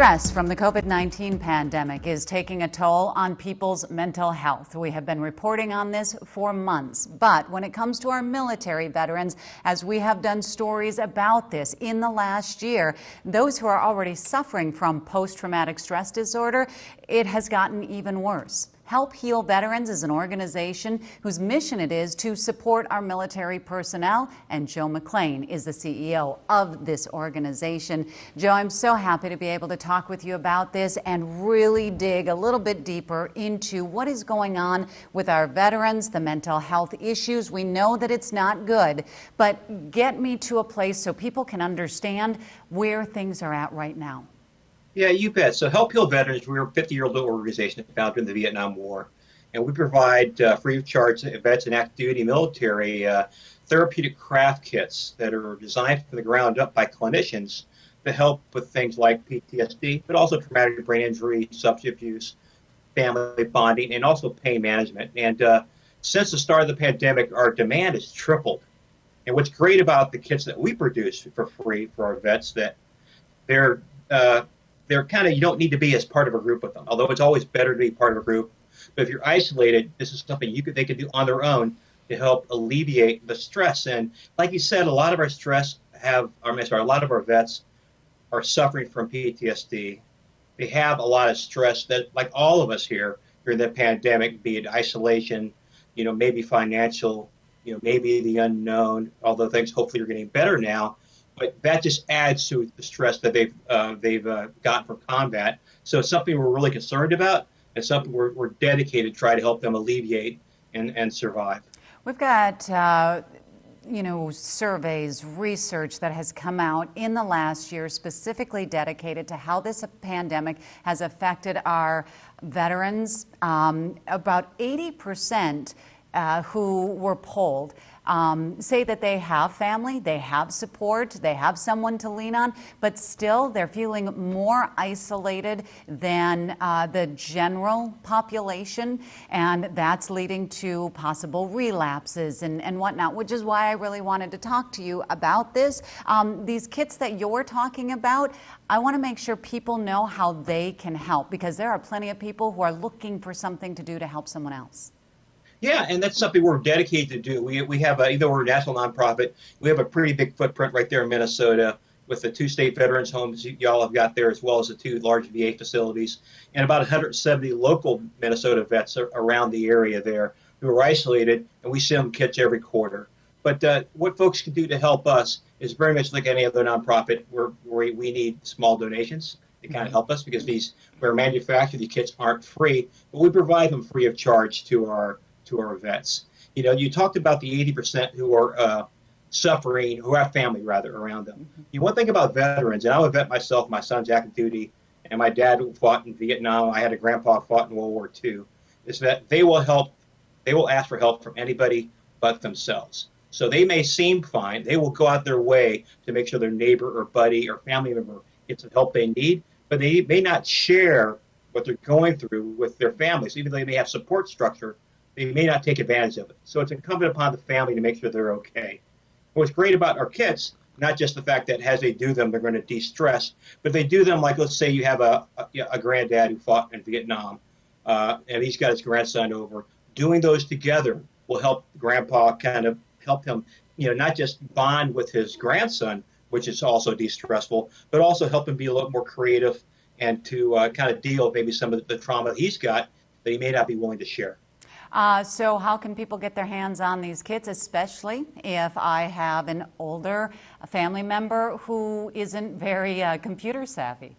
Stress from the COVID-19 pandemic is taking a toll on people's mental health. We have been reporting on this for months. But when it comes to our military veterans, as we have done stories about this in the last year, those who are already suffering from post-traumatic stress disorder, it has gotten even worse. Help Heal Veterans is an organization whose mission it is to support our military personnel, and Joe McLean is the CEO of this organization. Joe, I'm so happy to be able to talk with you about this and really dig a little bit deeper into what is going on with our veterans, the mental health issues. We know that it's not good, but get me to a place so people can understand where things are at right now. Yeah, you bet. So Help Heal Veterans, we're a 50-year-old organization founded in the Vietnam War, and we provide free of charge vets and active duty military therapeutic craft kits that are designed from the ground up by clinicians to help with things like PTSD, but also traumatic brain injury, substance abuse, family bonding, and also pain management. And since the start of the pandemic, our demand has tripled. And what's great about the kits that we produce for free for our vets, that they're kind of, you don't need to be as part of a group with them, although it's always better to be part of a group. But if you're isolated, this is something they could do on their own to help alleviate the stress. And like you said, a lot of our a lot of our vets are suffering from PTSD. They have a lot of stress that, like all of us here during the pandemic, be it isolation, maybe financial, maybe the unknown, although things hopefully are getting better now. But that just adds to the stress that they've gotten from combat. So it's something we're really concerned about, and something we're dedicated to try to help them alleviate and survive. We've got surveys, research that has come out in the last year specifically dedicated to how this pandemic has affected our veterans. About 80% who were polled say that they have family, they have support, they have someone to lean on, but still they're feeling more isolated than the general population, and that's leading to possible relapses and whatnot, which is why I really wanted to talk to you about this. These kits that you're talking about, I want to make sure people know how they can help, because there are plenty of people who are looking for something to do to help someone else. Yeah, and that's something we're dedicated to do. We have either we're a national nonprofit. We have a pretty big footprint right there in Minnesota with the 2 state veterans homes y'all have got there, as well as the 2 large VA facilities, and about 170 local Minnesota vets around the area there who are isolated, and we send them kits every quarter. But what folks can do to help us is very much like any other nonprofit. We need small donations to kind of help us, because we're manufactured. These kits aren't free, but we provide them free of charge to our vets. You talked about the 80% who are suffering, who have family rather around them. One thing about veterans, and I'm a vet myself, my son's active duty, and my dad fought in Vietnam. I had a grandpa who fought in World War II. Is that they will ask for help from anybody but themselves. So they may seem fine. They will go out their way to make sure their neighbor or buddy or family member gets the help they need, but they may not share what they're going through with their families. Even though they may have support structure, they may not take advantage of it. So it's incumbent upon the family to make sure they're okay. What's great about our kits, not just the fact that as they do them, they're going to de-stress, but they do them like, let's say you have a granddad who fought in Vietnam, and he's got his grandson over. Doing those together will help grandpa kind of help him, not just bond with his grandson, which is also de-stressful, but also help him be a little more creative and to kind of deal with maybe some of the trauma he's got that he may not be willing to share. So how can people get their hands on these kits, especially if I have an older family member who isn't very computer savvy?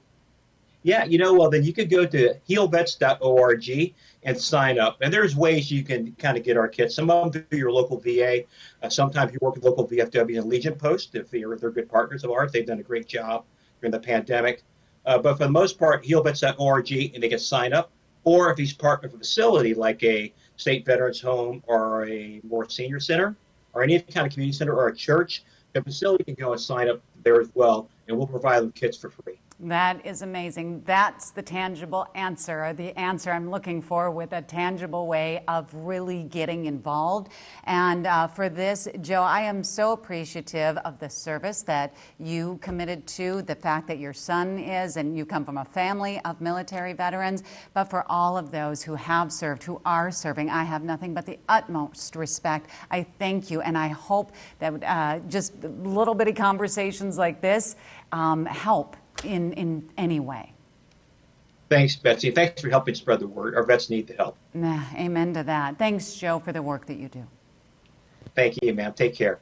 Yeah, well, then you could go to healvets.org and sign up. And there's ways you can kind of get our kits. Some of them through your local VA. Sometimes you work with local VFW and Legion Post. If they're good partners of ours, they've done a great job during the pandemic. But for the most part, healvets.org, and they can sign up. Or if he's part of a facility like a state veterans home or a more senior center or any kind of community center or a church, the facility can go and sign up there as well, and we'll provide them kits for free. That is amazing. That's the tangible answer, the answer I'm looking for, with a tangible way of really getting involved. And for this, Joe, I am so appreciative of the service that you committed to, the fact that your son is, and you come from a family of military veterans, but for all of those who have served, who are serving, I have nothing but the utmost respect. I thank you, and I hope that just little bitty conversations like this help in any way. Thanks, Betsy. Thanks for helping spread the word. Our vets need the help. Amen to that. Thanks, Joe, for the work that you do. Thank you, ma'am. Take care.